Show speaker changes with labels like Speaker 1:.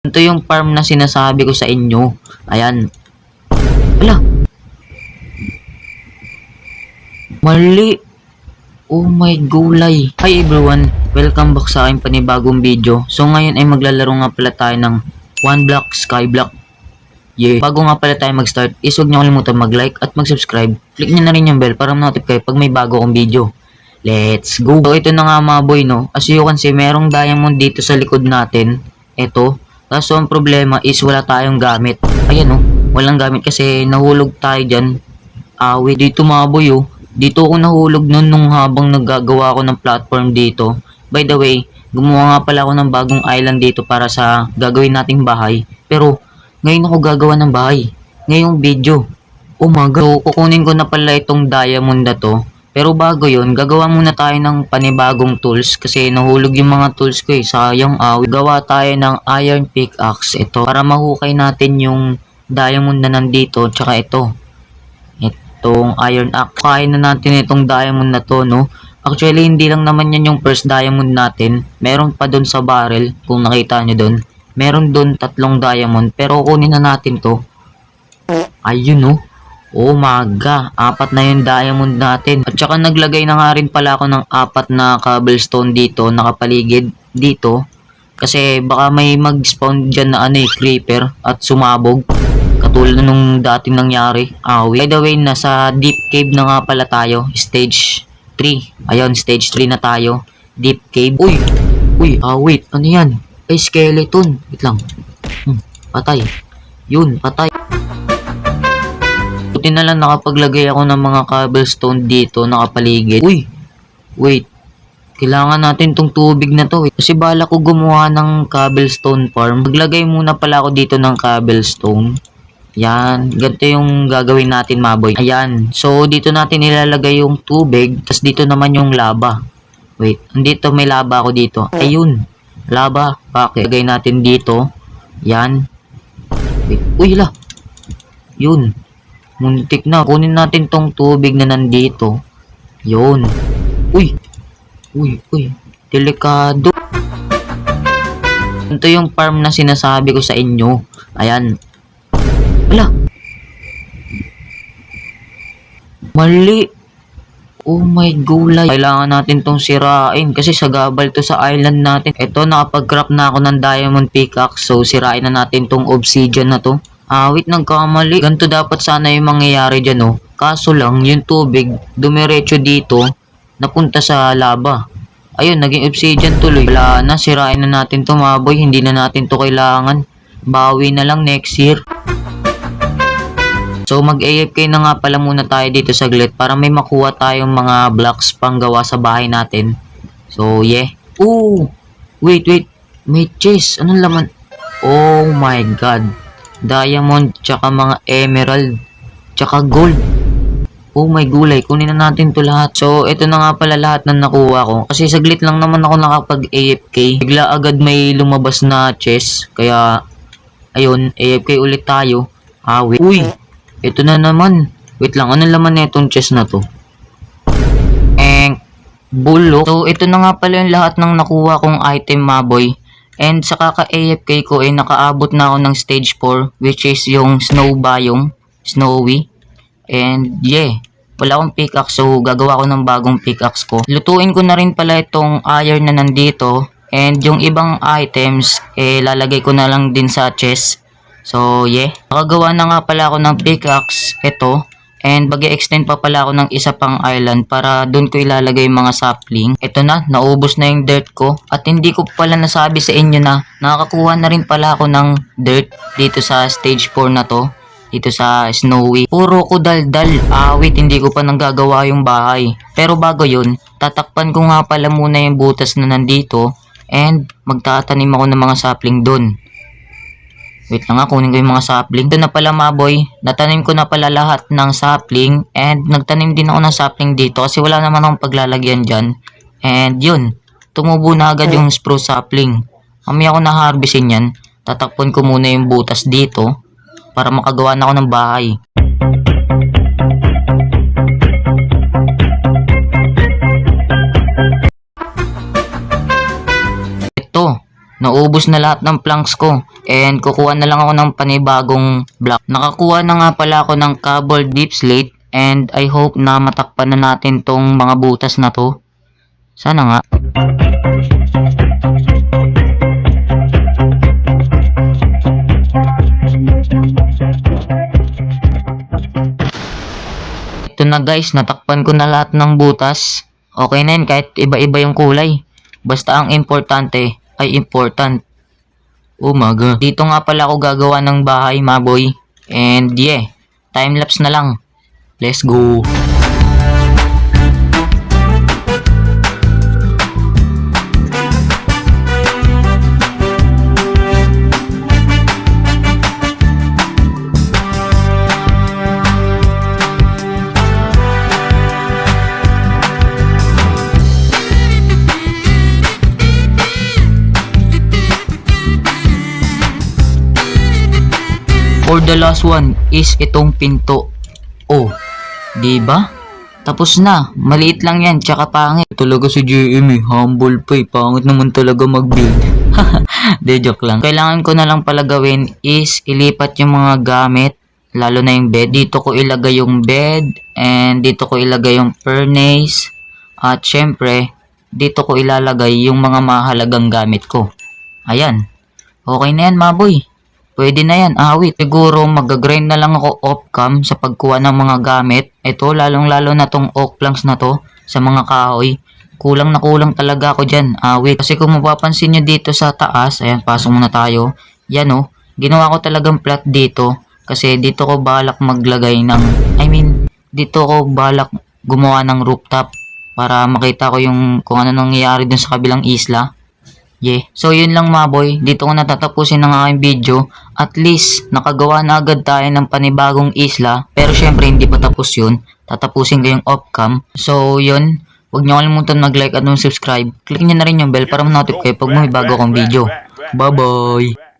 Speaker 1: Ito yung farm na sinasabi ko sa inyo. Ayan. Wala. Mali. Oh my gulay. Hi everyone. Welcome back sa aking panibagong video. So ngayon ay maglalaro nga pala tayo ng One Block Skyblock. Yeah. Bago nga pala tayo mag-start, huwag niyo kalimutan mag-like at mag-subscribe. Click niyo na rin yung bell para ma-notify kayo pag may bago akong video. Let's go! So ito na nga mga boy, no? As you can see, merong diamond dito sa likod natin. Ito. Kaso ang problema is wala tayong gamit. Ayan, no? Walang gamit kasi nahulog tayo dyan. Wait, dito mga boy, oh. Dito ako nahulog nun nung habang naggagawa ako ng platform dito. By the way, gumawa nga pala ako ng bagong island dito para sa gagawin nating bahay. Pero, ngayon ako gagawa ng bahay. Ngayong video. Oh my God. So, kukunin ko na pala itong diamond na to. Pero bago yun, gagawa muna tayo ng panibagong tools. Kasi nahulog yung mga tools ko eh. Sayang gawa tayo ng iron pickaxe. Ito. Para mahukay natin yung diamond na nandito. Tsaka ito. Itong iron axe. Kaya na natin itong diamond na to, no? Actually, hindi lang naman yan yung first diamond natin. Meron pa dun sa barrel, kung nakita nyo dun. Meron dun 3 diamond, pero kunin na natin to. Ayun, no? Oh my God, 4 na yung diamond natin. At saka naglagay na nga rin pala ako ng 4 na cobblestone dito, nakapaligid dito. Kasi baka may mag-spawn dyan na creeper at sumabog. Katulad nung dating nangyari. By the way, nasa deep cave na nga pala tayo. Stage 3. Ayun, stage 3 na tayo. Deep cave. Uy! Wait. Ano yan? Ay, skeleton. Wait lang. Patay. Yun, patay. Buti na lang nakapaglagay ako ng mga cobblestone dito, nakapaligid. Uy! Wait. Kailangan natin tong tubig na to. Kasi bala ko gumawa ng cobblestone farm. Maglagay muna pala ako dito ng cobblestone. Yan, ganito yung gagawin natin mga boy. Ayan, so dito natin ilalagay yung tubig, tapos dito naman yung lava. Wait, andito may lava ako dito. Ayun, lava. Bakit? Lagay natin dito. Yan. Wait, uy la. Yun. Muntik na. Kunin natin tong tubig na nandito. Yun. Uy. Delikado. Ito yung farm na sinasabi ko sa inyo. Ayan. Wala. Mali. Oh my gulay. Kailangan natin tong sirain kasi sagabal to sa island natin. Ito, nakapag-craft na ako ng diamond pickaxe. So, sirain na natin tong obsidian na to. Wait, nagkamali. Ganito dapat sana yung mangyayari dyan, oh. Kaso lang, yung tubig, dumiretso dito, napunta sa lava. Ayun, naging obsidian tuloy. Wala na, sirain na natin to mga boy. Hindi na natin to kailangan. Bawi na lang next year. So mag-AFK na nga pala muna tayo dito saglit para may makuha tayong mga blocks pang gawa sa bahay natin. So yeah. Ooh! Wait. May chest. Anong laman? Oh my God. Diamond, tsaka mga emerald, tsaka gold. Oh my gulay. Kunin na natin to lahat. So ito na nga pala lahat ng nakuha ko. Kasi saglit lang naman ako nakapag-AFK. Bigla agad may lumabas na chest. Kaya ayun, AFK ulit tayo. Wait. Uy! Ito na naman. Wait lang, ano laman na itong chest na to? Bulok. So, ito na nga pala yung lahat ng nakuha kong item, maboy. And sa kaka-AFK ko, nakaabot na ako ng stage 4, which is yung snow biome, snowy. And, yeah. Wala akong pickaxe, so gagawa ko ng bagong pickaxe ko. Lutuin ko na rin pala itong iron na nandito. And yung ibang items, lalagay ko na lang din sa chest. So, yeah. Nakagawa na nga pala ako ng pickaxe. Ito. And bag-extend pa pala ako ng isa pang island para doon ko ilalagay yung mga sapling. Ito na. Naubos na yung dirt ko. At hindi ko pala nasabi sa inyo na nakakakuha na rin pala ako ng dirt dito sa stage 4 na to. Dito sa snowy. Puro ko daldal. Wait. Hindi ko pa nanggagawa yung bahay. Pero bago yun, tatakpan ko nga pala muna yung butas na nandito. And magtatanim ako ng mga sapling doon. Wait lang nga, kunin ko yung mga sapling. Ito na pala mga boy, natanim ko na pala lahat ng sapling. And nagtanim din ako ng sapling dito kasi wala naman akong paglalagyan dyan. And yun, tumubo na agad yung spruce sapling. Mamaya ako na-harvestin yan. Tatakpon ko muna yung butas dito para makagawa na ako ng bahay. Ito, Naubos na lahat ng planks ko and kukuha na lang ako ng panibagong block. Nakakuha na nga pala ako ng cobble deep slate and I hope na matakpan na natin tong mga butas na to. Sana nga. Ito na guys, natakpan ko na lahat ng butas. Okay na yun kahit iba-iba yung kulay. Basta ang importante ay important. Oh my God. Dito nga pala ako gagawa ng bahay, maboy. And yeah, time-lapse na lang. Let's go. For the last one is itong pinto. Oh, di ba? Tapos na. Maliit lang yan, tsaka pangit. Talaga si JM humble pa Pangit naman talaga mag-build. De, joke lang. Kailangan ko na lang pala gawin is ilipat yung mga gamit. Lalo na yung bed. Dito ko ilagay yung bed. And dito ko ilagay yung furnace. At syempre, dito ko ilalagay yung mga mahalagang gamit ko. Ayan. Okay na yan, maboy. Pwede na yan, awit. Siguro mag-grind na lang ako off-cam sa pagkuha ng mga gamit. Ito, lalong-lalo na tong oak planks na to sa mga kahoy. Kulang na kulang talaga ako dyan, awit. Kasi kung mapapansin nyo dito sa taas, ayan, pasok muna tayo. Yan o, ginawa ko talagang flat dito. Kasi dito ko balak maglagay ng, dito ko balak gumawa ng rooftop. Para makita ko yung kung ano nangyayari dun sa kabilang isla. Yeah. So yun lang mga boy, dito ko natatapusin ang aking video. At least nakagawa na agad tayo ng panibagong isla. Pero syempre hindi pa tapos yun. Tatapusin ko yung off-cam. So yun, huwag nyo kalimutan mag-like at mag-subscribe. Click nyo na rin yung bell para ma-notify kayo pag may bago akong video. Bye bye!